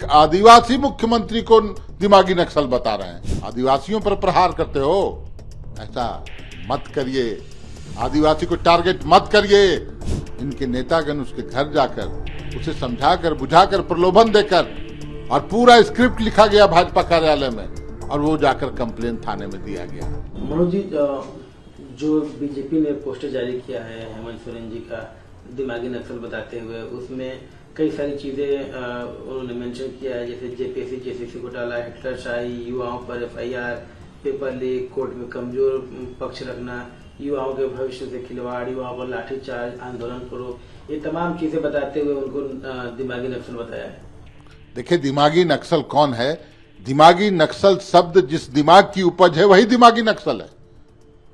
आदिवासी मुख्यमंत्री को दिमागी नक्सल बता रहे हैं। आदिवासियों पर प्रहार करते हो, ऐसा मत करिए। आदिवासी को टारगेट मत करिए। इनके नेतागण उसके घर जाकर उसे समझाकर बुझाकर प्रलोभन देकर और पूरा स्क्रिप्ट लिखा गया भाजपा कार्यालय में और वो जाकर कंप्लेन थाने में दिया गया। मनोज जी, जो बीजेपी ने पोस्टर जारी किया है हेमंत सोरेन जी का दिमागी नक्सल बताते हुए, उसमें कई सारी चीजें उन्होंने मेंशन किया है, जैसे जेपीएससी घोटाला, हिटलरशाही, युवाओं पर एफआईआर, पेपर लीक, कोर्ट में कमजोर पक्ष रखना, युवाओं के भविष्य से खिलवाड़, युवाओं पर लाठीचार्ज, आंदोलन करो, ये तमाम चीजें बताते हुए उनको दिमागी नक्सल बताया है। देखिए, दिमागी नक्सल कौन है? दिमागी नक्सल शब्द जिस दिमाग की उपज है वही दिमागी नक्सल है।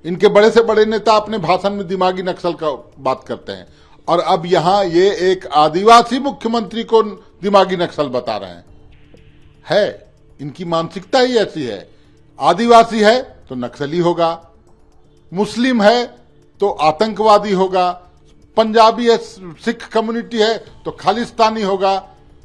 इनके बड़े से बड़े नेता अपने भाषण में दिमागी नक्सल का बात करते हैं और अब यहां ये एक आदिवासी मुख्यमंत्री को दिमागी नक्सल बता रहे हैं। इनकी मानसिकता ही ऐसी है। आदिवासी है तो नक्सली होगा, मुस्लिम है तो आतंकवादी होगा, पंजाबी है, सिख कम्युनिटी है तो खालिस्तानी होगा।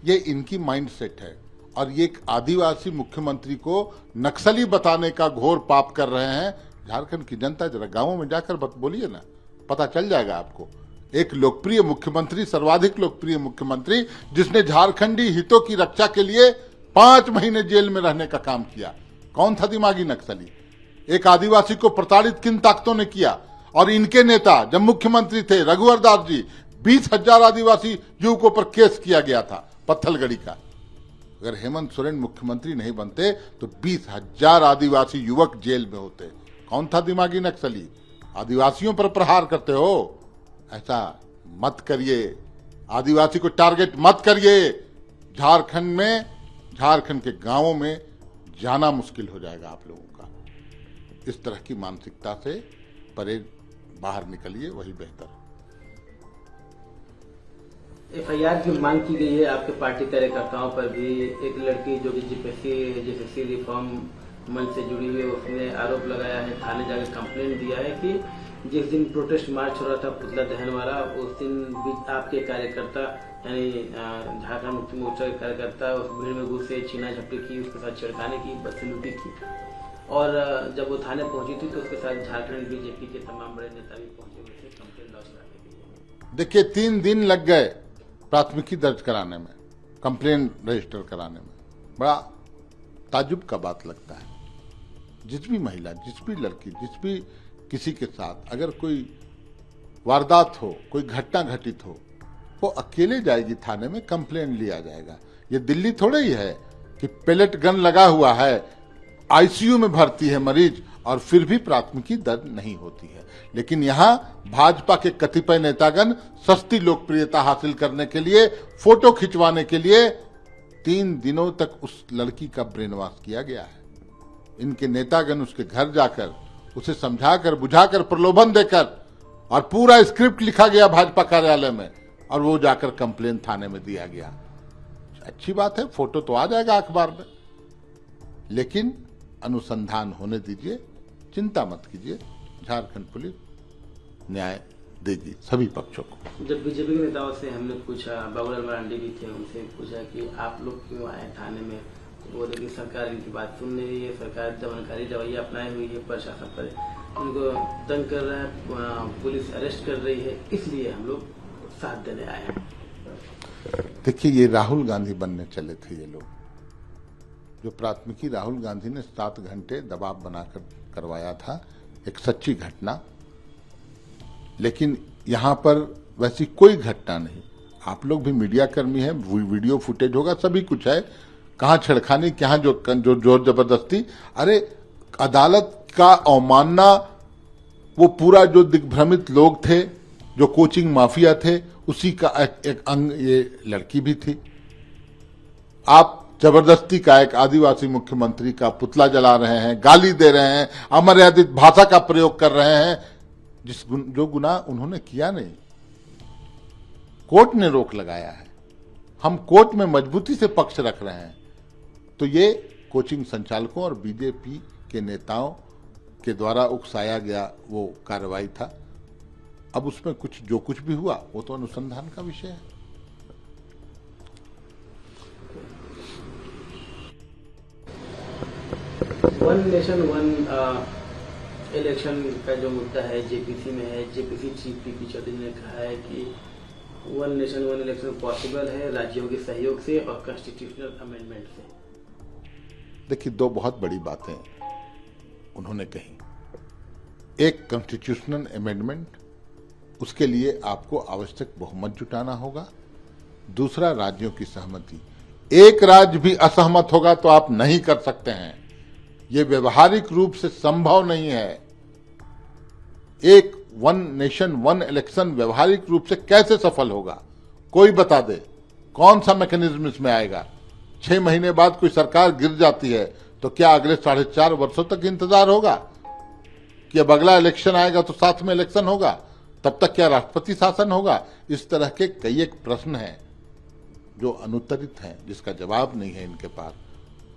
ये इनकी माइंडसेट है और ये एक आदिवासी मुख्यमंत्री को नक्सली बताने का घोर पाप कर रहे हैं। झारखंड की जनता जरा गांवों में जाकर बोलिए ना, पता चल जाएगा आपको। एक लोकप्रिय मुख्यमंत्री, सर्वाधिक लोकप्रिय मुख्यमंत्री, जिसने झारखंडी हितों की रक्षा के लिए 5 महीने जेल में रहने का काम किया, कौन था दिमागी नक्सली? एक आदिवासी को प्रताड़ित किन ताकतों ने किया? और इनके नेता जब मुख्यमंत्री थे रघुवर दास जी, 20,000 आदिवासी युवकों पर केस किया गया था पत्थलगड़ी का। अगर हेमंत सोरेन मुख्यमंत्री नहीं बनते तो 20,000 आदिवासी युवक जेल में होते। कौन था दिमागी नक्सली? आदिवासियों पर प्रहार करते हो, ऐसा मत करिए। आदिवासी को टारगेट मत करिए। झारखंड के गांवों में जाना मुश्किल हो जाएगा आप लोगों का। इस तरह की मानसिकता से परे बाहर निकलिए, वही बेहतर है। एफआईआर की मांग की गई है आपके पार्टी कार्यकर्ताओं पर भी। एक लड़की जो कि जेपीएससी रिफॉर्म मंच से जुड़ी हुई है, उसने आरोप लगाया है, थाने जाकर कंप्लेंट दिया है कि जिस दिन प्रोटेस्ट मार्च हो रहा था पुतला दहन वाला, उस दिन आपके कार्यकर्ता यानी झारखंड मुक्ति मोर्चा के कार्यकर्ता उस भीड़ में घुसे, छीना झपटी की, उसके साथ छिड़काने की, बदसलूकी की। और जब वो थाने पहुंची थी तो उसके साथ झारखंड बीजेपी के तमाम बड़े नेता भी पहुंचे हुए थे कंप्लेंट लॉन्च करने के लिए। देखिए, 3 दिन लग गए प्राथमिकी दर्ज कराने में, कंप्लेन रजिस्टर कराने में। बड़ा ताजुब का बात लगता है। जिस भी महिला, जिस भी लड़की, जिस भी किसी के साथ अगर कोई वारदात हो, कोई घटना घटित हो, वो अकेले जाएगी थाने में, कंप्लेन लिया जाएगा। ये दिल्ली थोड़े ही है कि पेलेट गन लगा हुआ है, आईसीयू में भर्ती है मरीज और फिर भी प्राथमिकी दर्ज नहीं होती है। लेकिन यहां भाजपा के कतिपय नेतागण सस्ती लोकप्रियता हासिल करने के लिए, फोटो खिंचवाने के लिए 3 दिनों तक उस लड़की का ब्रेन वॉश किया गया है। इनके नेतागण उसके घर जाकर उसे समझाकर बुझाकर प्रलोभन देकर और पूरा स्क्रिप्ट लिखा गया भाजपा कार्यालय में और वो जाकर कंप्लेन थाने में दिया गया। अच्छी बात है, फोटो तो आ जाएगा अखबार में, लेकिन अनुसंधान होने दीजिए, चिंता मत कीजिए। झारखंड पुलिस न्याय देगी सभी पक्षों को। जब बीजेपी के नेताओं से हमने पूछा, बाबूलाल मरांडी भी थे, उनसे पूछा कि आप लोग क्यों आए थाने में, तो बोले कि सरकार इनकी बात सुन नहीं रही है, सरकार दमनकारी रवैया अपनाई हुई है, प्रशासन पर उनको तंग कर रहा है, पुलिस अरेस्ट कर रही है, इसलिए हम लोग साथ देने आए हैं। देखिए, ये राहुल गांधी बनने चले थे ये लोग। जो प्राथमिकी राहुल गांधी ने 7 घंटे दबाव बनाकर करवाया था, एक सच्ची घटना, लेकिन यहां पर वैसी कोई घटना नहीं। आप लोग भी मीडिया कर्मी हैं, वीडियो फुटेज होगा, सभी कुछ है। कहां छेड़खानी, कहां जो जोर जबरदस्ती। अरे अदालत का अवमानना, वो पूरा जो दिग्भ्रमित लोग थे, जो कोचिंग माफिया थे, उसी का एक अंग ये लड़की भी थी। आप जबरदस्ती का एक आदिवासी मुख्यमंत्री का पुतला जला रहे हैं, गाली दे रहे हैं, अमर्यादित भाषा का प्रयोग कर रहे हैं, जो गुनाह उन्होंने किया नहीं। कोर्ट ने रोक लगाया है, हम कोर्ट में मजबूती से पक्ष रख रहे हैं। तो ये कोचिंग संचालकों और बीजेपी के नेताओं के द्वारा उकसाया गया वो कार्रवाई था। अब उसमें जो कुछ भी हुआ वो तो अनुसंधान का विषय है। वन नेशन वन इलेक्शन का जो मुद्दा है जेपीसी में है, जेपीसी चीफ पीपी चौधरी ने कहा है कि one nation one election possible है राज्यों के सहयोग से और कॉन्स्टिट्यूशनल अमेंडमेंट से। देखिए, दो बहुत बड़ी बातें उन्होंने कही। एक, कॉन्स्टिट्यूशनल अमेंडमेंट, उसके लिए आपको आवश्यक बहुमत जुटाना होगा। दूसरा, राज्यों की सहमति। एक राज्य भी असहमत होगा तो आप नहीं कर सकते हैं, यह व्यवहारिक रूप से संभव नहीं है। एक वन नेशन वन इलेक्शन व्यवहारिक रूप से कैसे सफल होगा, कोई बता दे। कौन सा मैकेनिज्म इसमें आएगा? 6 महीने बाद कोई सरकार गिर जाती है तो क्या अगले 4.5 वर्षों तक इंतजार होगा कि अब अगला इलेक्शन आएगा तो साथ में इलेक्शन होगा? तब तक क्या राष्ट्रपति शासन होगा? इस तरह के कई एक प्रश्न हैं जो अनुत्तरित हैं, जिसका जवाब नहीं है इनके पास।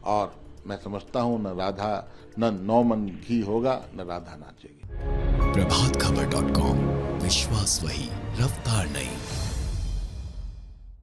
और मैं समझता हूं न 9 मन घी होगा न राधा नाचेगी। प्रभातखबर.com, विश्वास वही, रफ्तार नहीं।